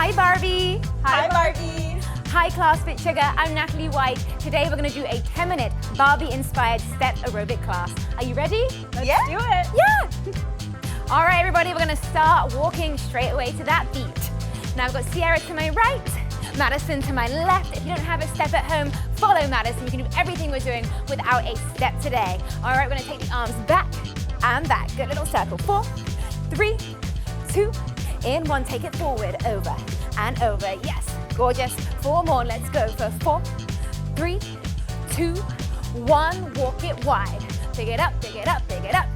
Hi Barbie. Hi Barbie. Hi Class Fitsugar, I'm Natalie White. Today we're going to do a 10-minute Barbie-inspired step aerobic class. Are you ready? Let's do it. Yeah! All right everybody, we're going to start walking straight away to that beat. Now I've got Sierra to my right, Madisyn to my left. If you don't have a step at home, follow Madisyn. You can do everything we're doing without a step today. All right, we're going to take the arms back and back. Good little circle. 4, 3, 2, in 1. Take it forward, over and over. Yes, gorgeous. 4 more. Let's go for 4, 3, 2, 1. Walk it wide. Pick it up, pick it up, pick it up.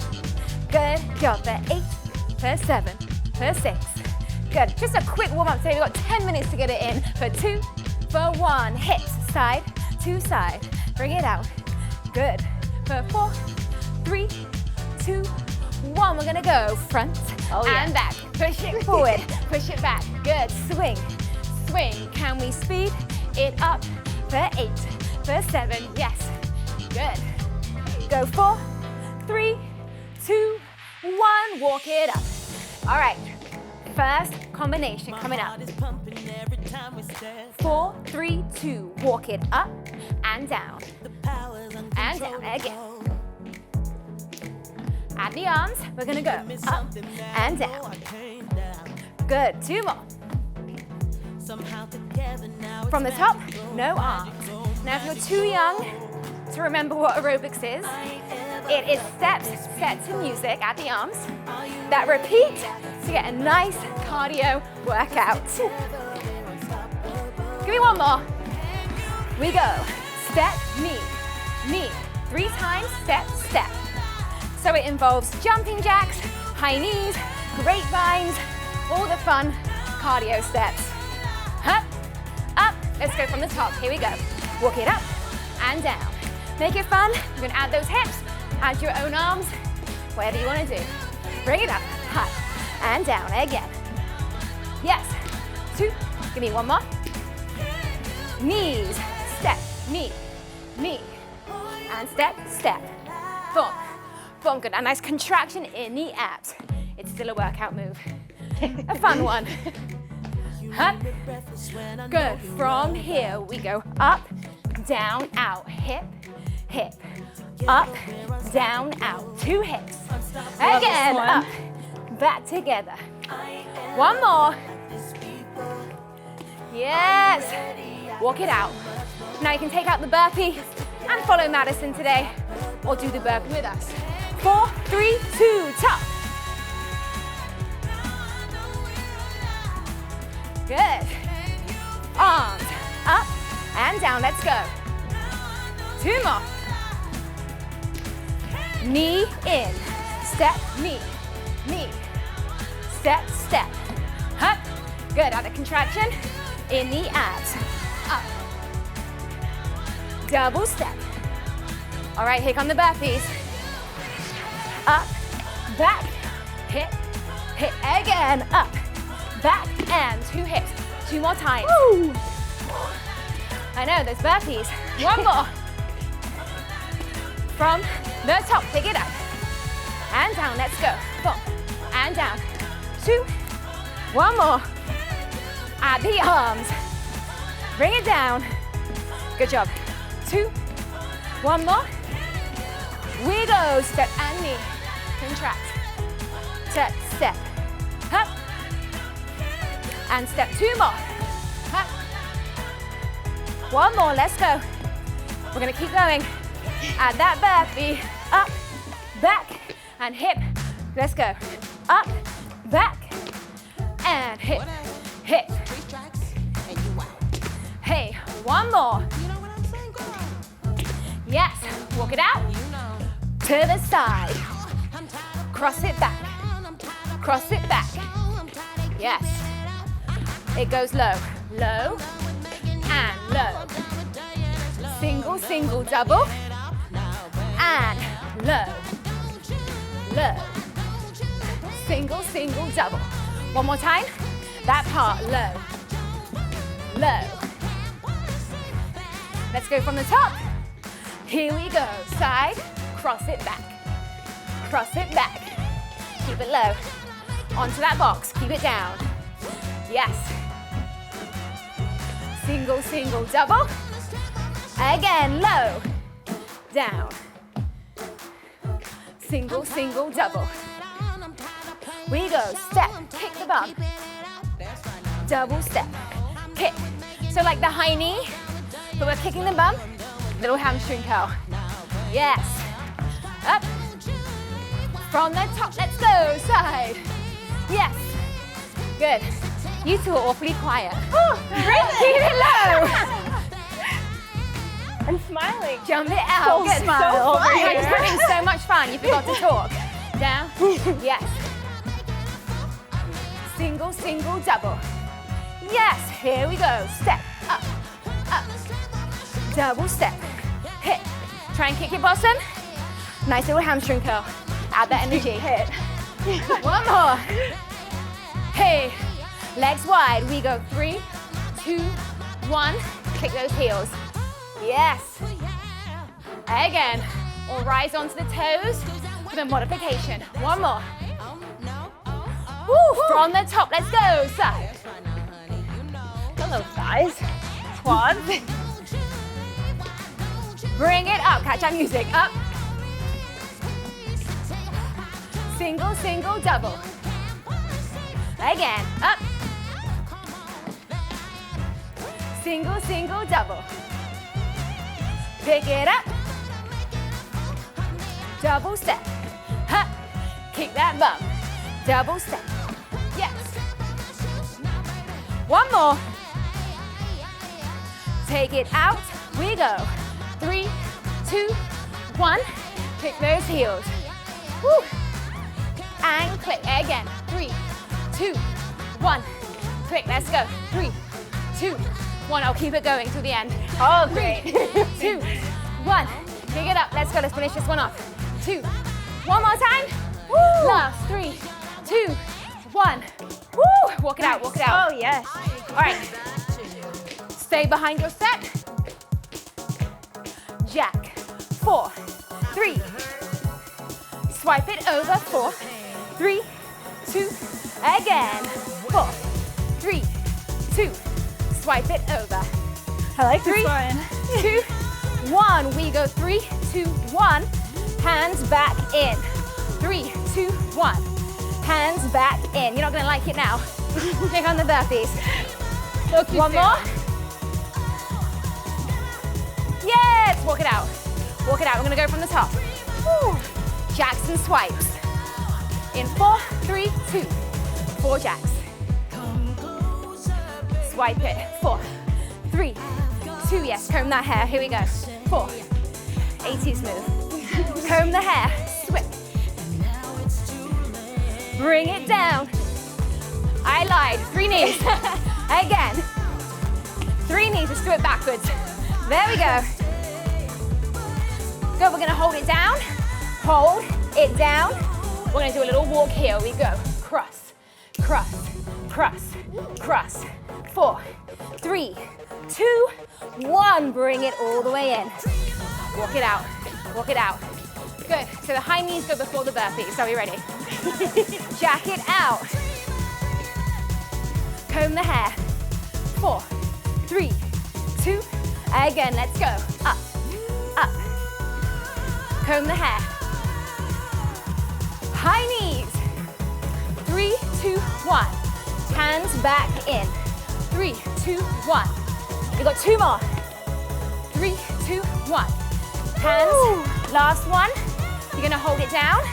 Good job for 8, for 7, for 6. Good. Just a quick warm up today. We've got 10 minutes to get it in. For 2, for 1. Hips side to side. Bring it out. Good. For 4, 3, 2, 1. We're gonna go front and back. Push it forward. Push it back. Good. Swing. Swing. Can we speed it up? For 8, for 7. Yes. Good. Go 4, 3, 2, 1. Walk it up. All right. First combination coming up. 4, 3, 2. Walk it up and down. And down again. Add the arms. We're going to go up and down. Good. 2 more. From the top, no arms. Now if you're too young to remember what aerobics is, it is steps set to music at the arms that repeat to get a nice cardio workout. Give me 1 more. We go. Step, knee, knee. 3 times, step, step. So it involves jumping jacks, high knees, grapevines, all the fun cardio steps. Up, up. Let's go from the top. Here we go. Walk it up and down. Make it fun. You're going to add those hips. Add your own arms, whatever you want to do. Bring it up, up, and down again. Yes, 2, give me 1 more. Knees, step, knee, knee, and step, step. Boom, boom, good. A nice contraction in the abs. It's still a workout move. A fun one. Up, good. From here, we go up, down, out, hip, hip. Up, down, out. 2 hips. Again, up, back together. 1 more. Yes. Walk it out. Now you can take out the burpee and follow Madisyn today, or do the burpee with us. 4, 3, 2, top. Good. Arms up and down. Let's go. 2 more. Knee in, step, knee, knee, step, step, up. Good, add a contraction in the abs, up. Double step. All right, here come the burpees. Up, back, hip, hip, again, up, back, and 2 hips. 2 more times. Woo. I know, those burpees. 1 more. From the top, pick it up. And down, let's go. Boom. And down. 2. 1 more. Add the arms. Bring it down. Good job. 2. 1 more. We go. Step and knee. Contract. Step, step. Up. And step 2 more. Up. 1 more. Let's go. We're going to keep going. Add that burpee, up, back, and hip. Let's go. Up, back, and hip, hip. Hey, 1 more. Yes, walk it out. To the side. Cross it back. Cross it back. Yes. It goes low, low, and low. Single, single, double. And low, low, single, single, double. 1 more time. That part, low, low. Let's go from the top. Here we go. Side, cross it back. Cross it back. Keep it low. Onto that box. Keep it down. Yes. Single, single, double. Again, low, down. Single, single, double. We go, step, kick the bum. Double step, kick. So like the high knee, but we're kicking the bum. Little hamstring curl. Yes. Up. From the top, let's go, side. Yes. Good. You two are awfully quiet. Really? Keep it low. I'm smiling. Jump it out. Good. Smile So over fun. here. You're just having so much fun. You forgot to talk. Down. Yes. Single, single, double. Yes. Here we go. Step. Up. Up. Double step. Hit. Try and kick your bottom. Nice little hamstring curl. Add that energy. Hit. One more. Hey. Legs wide. We go 3, 2, 1. Kick those heels. Yes. Again. Or rise onto the toes with a modification. One more. Woo. From the top. Let's go. Side. Hello, thighs. Quads. Bring it up. Catch our music. Up. Single, single, double. Again. Up. Single, single, double. Pick it up. Double step. Ha. Kick that bum. Double step. Yes. One more. Take it out. We go. 3, 2, 1. Kick those heels. Woo. And click again. 3, 2, 1. Click. Let's go. 3, 2, 1. I'll keep it going till the end. Oh, great. 2, 1. Pick it up. Let's go. Let's finish this one off. 2. One more time. Woo. Last. 3, 2, 1. Woo. Walk it out. Walk it out. Oh, yes. All right. Stay behind your step. Jack. 4, 3. Swipe it over. 4, 3, 2. Again. 4, 3, 2. Swipe it over. I like 3, this one. 2, 1. We go 3, 2, 1. Hands back in. 3, 2, 1. Hands back in. You're not going to like it now. Check on the burpees. One more. Yes. Walk it out. Walk it out. We're going to go from the top. Woo. Jacks and swipes. In 4, 3, 2. 4 jacks. Swipe it. 4, 3, 2. Yes. Comb that hair. Here we go. 4. 80 smooth. Comb the hair. Swip. Bring it down. I lied. 3 knees. Again. 3 knees. Let's do it backwards. There we go. Good. We're going to hold it down. Hold it down. We're going to do a little walk here. We go. Cross, cross, cross, cross. 4, 3, 2, 1. Bring it all the way in. Walk it out. Walk it out. Good. So the high knees go before the burpees. Are we ready? Jack it out. Comb the hair. 4, 3, 2. Again, let's go. Up, up. Comb the hair. High knees. 3, 2, 1. Hands back in. 3, 2, 1. We got 2 more. 3, 2, 1. Hands. Ooh. Last one. You're gonna hold it down.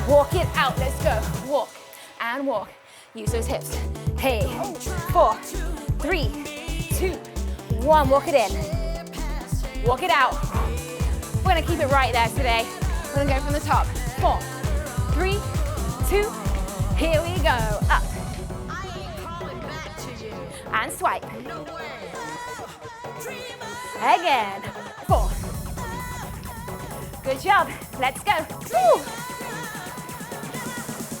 Walk it out. Let's go. Walk and walk. Use those hips. Hey. 4, 3, 2, 1. Walk it in. Walk it out. We're gonna keep it right there today. We're gonna go from the top. 4, 3, 2. Here we go. Up. And swipe. Again. 4. Good job. Let's go. Woo.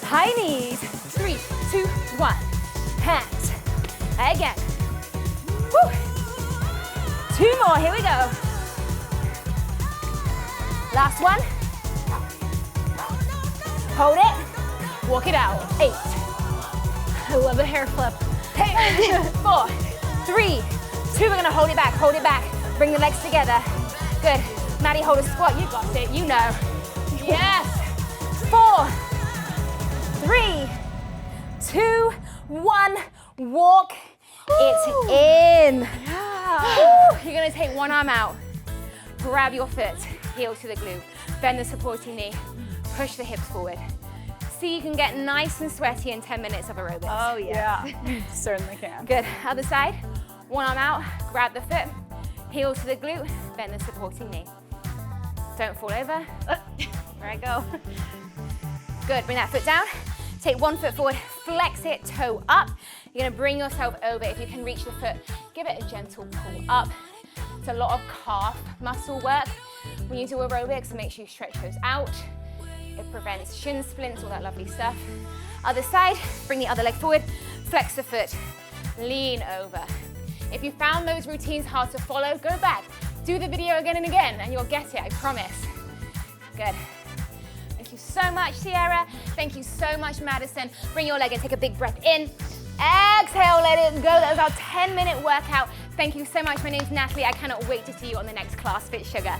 High knees. 3, 2, 1. Hands. Again. Woo. 2 more. Here we go. Last one. Hold it. Walk it out. 8. I love a hair flip. 4, 3, 2, we're gonna hold it back, bring the legs together. Good, Maddie, hold a squat, you got it, you know. Yes, 4, 3, 2, 1, walk it in. Yeah. You're gonna take one arm out, grab your foot, heel to the glute, bend the supporting knee, push the hips forward. See, you can get nice and sweaty in 10 minutes of aerobics. Oh yeah, certainly can. Good, other side, one arm out, grab the foot, heel to the glute, bend the supporting knee. Don't fall over. There I go. Good, bring that foot down. Take one foot forward, flex it, toe up. You're gonna bring yourself over. If you can reach the foot, give it a gentle pull up. It's a lot of calf muscle work. When you do aerobics, so make sure you stretch those out. It prevents shin splints, all that lovely stuff. Other side, bring the other leg forward, flex the foot, lean over. If you found those routines hard to follow, go back. Do the video again and again, and you'll get it, I promise. Good. Thank you so much, Sierra. Thank you so much, Madisyn. Bring your leg and take a big breath in. Exhale, let it go. That was our 10-minute workout. Thank you so much. My name's Natalie. I cannot wait to see you on the next Class Fitsugar.